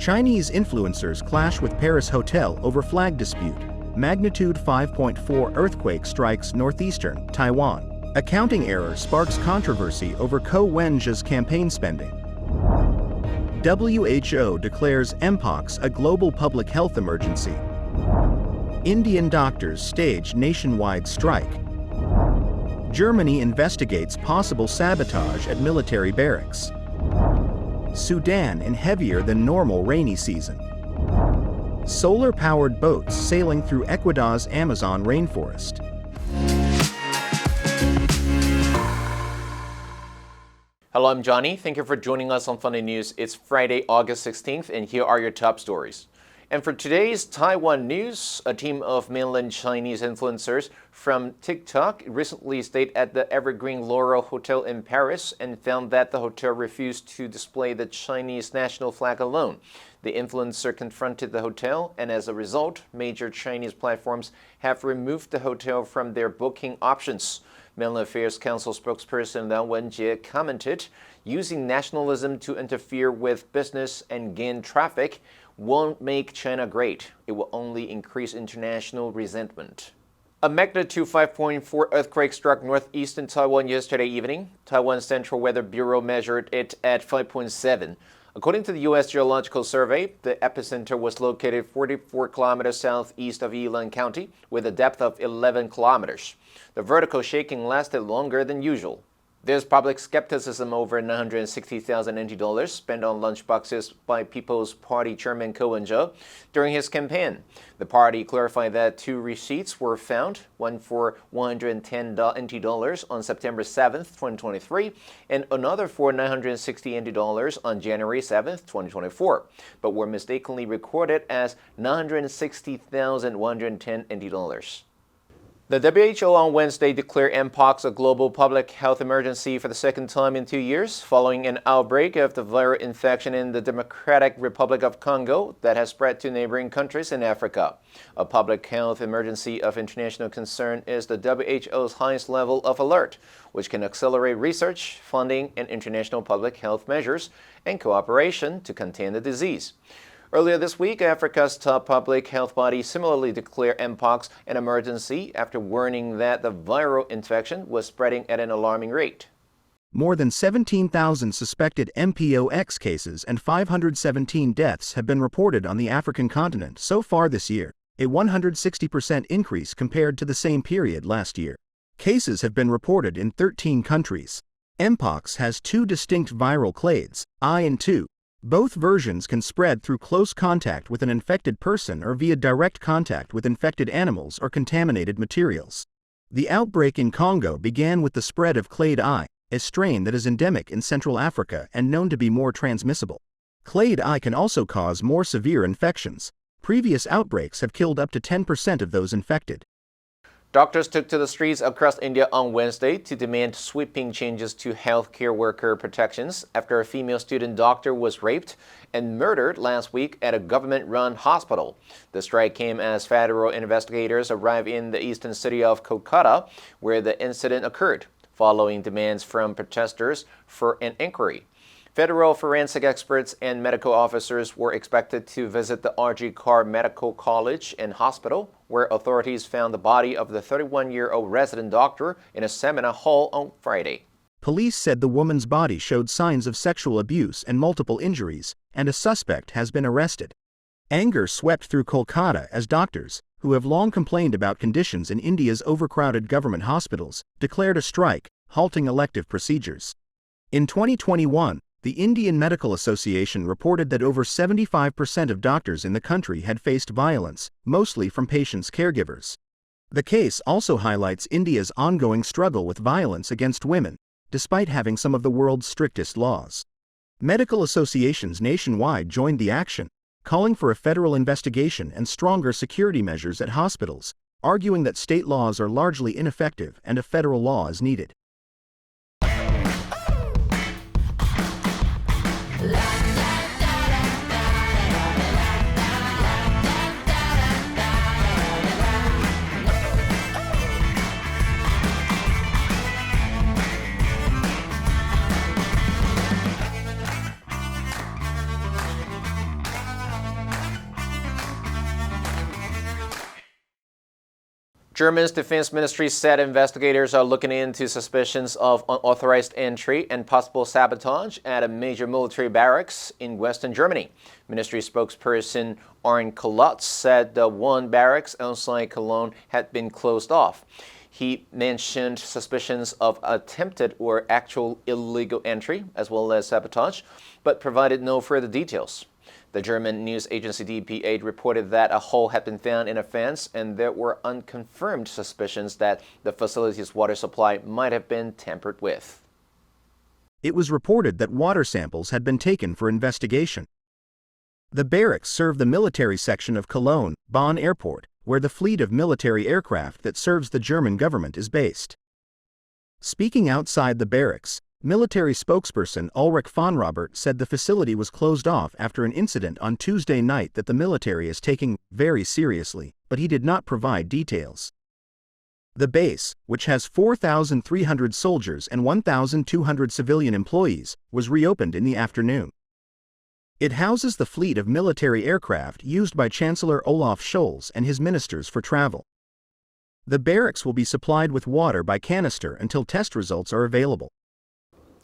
Chinese influencers clash with Paris hotel over flag dispute. Magnitude 5.4 earthquake strikes Northeastern, Taiwan. Accounting error sparks controversy over Wen-je's campaign spending. WHO declares Mpox a global public health emergency. Indian doctors stage nationwide strike. Germany investigates possible sabotage at military barracks. Sudan in heavier than normal rainy season. Solar-powered boats sailing through Ecuador's Amazon rainforest. Hello, I'm Johnny. Thank you for joining us on Funday News. It's Friday, August 16th, and here are your top stories. And for today's Taiwan news, a team of mainland Chinese influencers from TikTok recently stayed at the Evergreen Laurel Hotel in Paris and found that the hotel refused to display the Chinese national flag alone. The influencer confronted the hotel, and as a result, major Chinese platforms have removed the hotel from their booking options. Mainland Affairs Council spokesperson Wen-je commented, using nationalism to interfere with business and gain traffic won't make China great. It will only increase international resentment. A magnitude 5.4 earthquake struck northeastern Taiwan yesterday evening. Taiwan's Central Weather Bureau measured it at 5.7. According to the U.S. Geological Survey, the epicenter was located 44 kilometers southeast of Yilan County with a depth of 11 kilometers. The vertical shaking lasted longer than usual. There's public skepticism over $960,000 NT spent on lunchboxes by People's Party Chairman Wen-je during his campaign. The party clarified that two receipts were found, one for $110 NT on September 7th, 2023, and another for $960 NT on January 7th, 2024, but were mistakenly recorded as $960,110 NT. The WHO on Wednesday declared Mpox a global public health emergency for the second time in 2 years, following an outbreak of the viral infection in the Democratic Republic of Congo that has spread to neighboring countries in Africa. A public health emergency of international concern is the WHO's highest level of alert, which can accelerate research, funding, and international public health measures and cooperation to contain the disease. Earlier this week, Africa's top public health body similarly declared Mpox an emergency after warning that the viral infection was spreading at an alarming rate. More than 17,000 suspected Mpox cases and 517 deaths have been reported on the African continent so far this year, a 160% increase compared to the same period last year. Cases have been reported in 13 countries. Mpox has two distinct viral clades, I and II. Both versions can spread through close contact with an infected person or via direct contact with infected animals or contaminated materials. The outbreak in Congo began with the spread of Clade I, a strain that is endemic in Central Africa and known to be more transmissible. Clade I can also cause more severe infections. Previous outbreaks have killed up to 10% of those infected. Doctors took to the streets across India on Wednesday to demand sweeping changes to healthcare worker protections after a female student doctor was raped and murdered last week at a government-run hospital. The strike came as federal investigators arrived in the eastern city of Kolkata, where the incident occurred, following demands from protesters for an inquiry. Federal forensic experts and medical officers were expected to visit the R.G. Carr Medical College and Hospital, where authorities found the body of the 31-year-old resident doctor in a seminar hall on Friday. Police said the woman's body showed signs of sexual abuse and multiple injuries, and a suspect has been arrested. Anger swept through Kolkata as doctors, who have long complained about conditions in India's overcrowded government hospitals, declared a strike, halting elective procedures. In 2021, the Indian Medical Association reported that over 75% of doctors in the country had faced violence, mostly from patients' caregivers. The case also highlights India's ongoing struggle with violence against women, despite having some of the world's strictest laws. Medical associations nationwide joined the action, calling for a federal investigation and stronger security measures at hospitals, arguing that state laws are largely ineffective and a federal law is needed. Germany's defense ministry said investigators are looking into suspicions of unauthorized entry and possible sabotage at a major military barracks in Western Germany. Ministry spokesperson Arne Kolotz said the one barracks outside Cologne had been closed off. He mentioned suspicions of attempted or actual illegal entry as well as sabotage, but provided no further details. The German news agency dpa reported that a hole had been found in a fence and there were unconfirmed suspicions that the facility's water supply might have been tampered with. It was reported that water samples had been taken for investigation. The barracks serve the military section of Cologne, Bonn Airport, where the fleet of military aircraft that serves the German government is based. Speaking outside the barracks, military spokesperson Ulrich von Robert said the facility was closed off after an incident on Tuesday night that the military is taking very seriously, but he did not provide details. The base, which has 4,300 soldiers and 1,200 civilian employees, was reopened in the afternoon. It houses the fleet of military aircraft used by Chancellor Olaf Scholz and his ministers for travel. The barracks will be supplied with water by canister until test results are available.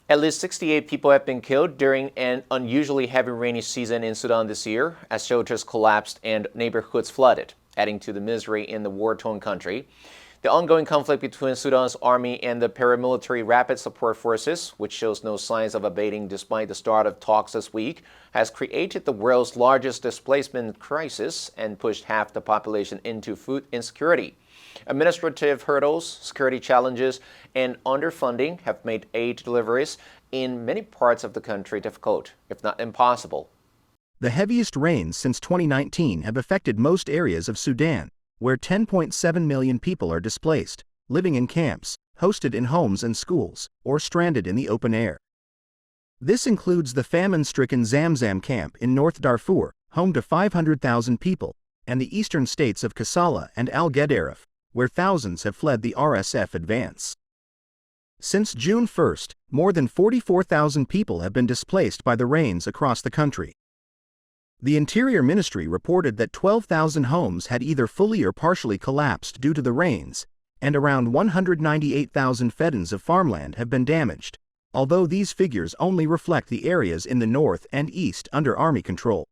At least 68 people have been killed during an unusually heavy rainy season in Sudan this year as shelters collapsed and neighborhoods flooded, adding to the misery in the war-torn country. The ongoing conflict between Sudan's army and the paramilitary Rapid Support Forces, which shows no signs of abating despite the start of talks this week, has created the world's largest displacement crisis and pushed half the population into food insecurity. Administrative hurdles, security challenges, and underfunding have made aid deliveries in many parts of the country difficult, if not impossible. The heaviest rains since 2019 have affected most areas of Sudan, where 10.7 million people are displaced, living in camps, hosted in homes and schools, or stranded in the open air. This includes the famine-stricken Zamzam camp in North Darfur, home to 500,000 people, and the eastern states of Kassala and Al-Gedaref, where thousands have fled the RSF advance. Since June 1, more than 44,000 people have been displaced by the rains across the country. The Interior Ministry reported that 12,000 homes had either fully or partially collapsed due to the rains, and around 198,000 feddans of farmland have been damaged, although these figures only reflect the areas in the north and east under army control.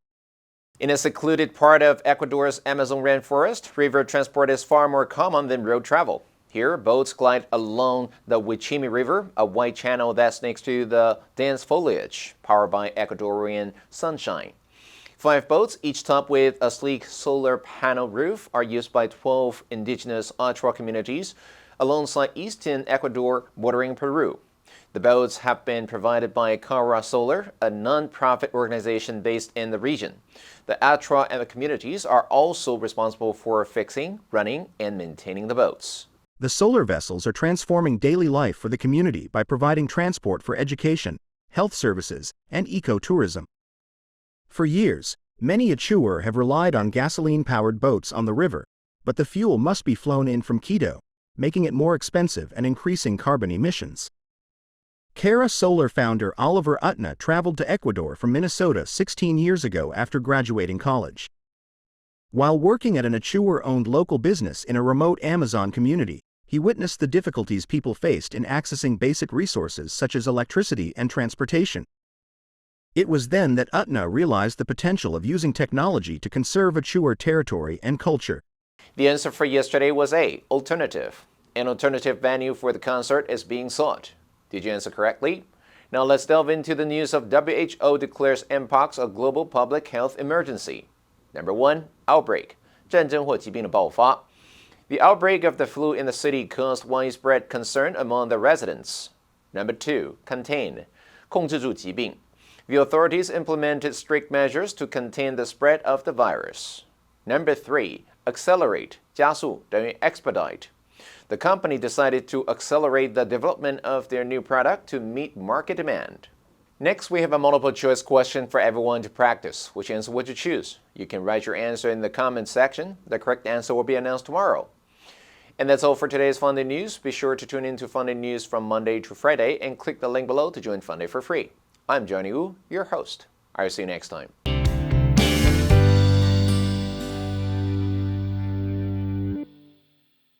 In a secluded part of Ecuador's Amazon rainforest, river transport is far more common than road travel. Here, boats glide along the Wichimi River, a wide channel that snakes through the dense foliage, powered by Ecuadorian sunshine. 5 boats, each topped with a sleek solar panel roof, are used by 12 indigenous Achua communities alongside eastern Ecuador bordering Peru. The boats have been provided by Cara Solar, a non-profit organization based in the region. The Achua and the communities are also responsible for fixing, running, and maintaining the boats. The solar vessels are transforming daily life for the community by providing transport for education, health services, and ecotourism. For years, many Achuar have relied on gasoline-powered boats on the river, but the fuel must be flown in from Quito, making it more expensive and increasing carbon emissions. Cara Solar founder Oliver Utna traveled to Ecuador from Minnesota 16 years ago after graduating college. While working at an Achuar-owned local business in a remote Amazon community, he witnessed the difficulties people faced in accessing basic resources such as electricity and transportation. It was then that Utna realized the potential of using technology to conserve Achuar territory and culture. The answer for yesterday was A, alternative. An alternative venue for the concert is being sought. Did you answer correctly? Now let's delve into the news of WHO declares Mpox a global public health emergency. Number 1, outbreak. 战争或疾病的爆发. The outbreak of the flu in the city caused widespread concern among the residents. Number 2, contain. 控制住疾病. The authorities implemented strict measures to contain the spread of the virus. Number 3, accelerate. 加速等于 expedite. The company decided to accelerate the development of their new product to meet market demand. Next, we have a multiple choice question for everyone to practice. Which answer would you choose? You can write your answer in the comments section. The correct answer will be announced tomorrow. And that's all for today's Funday News. Be sure to tune in to Funday News from Monday to Friday and click the link below to join Funday for free. I'm Johnny Wu, your host. I'll see you next time.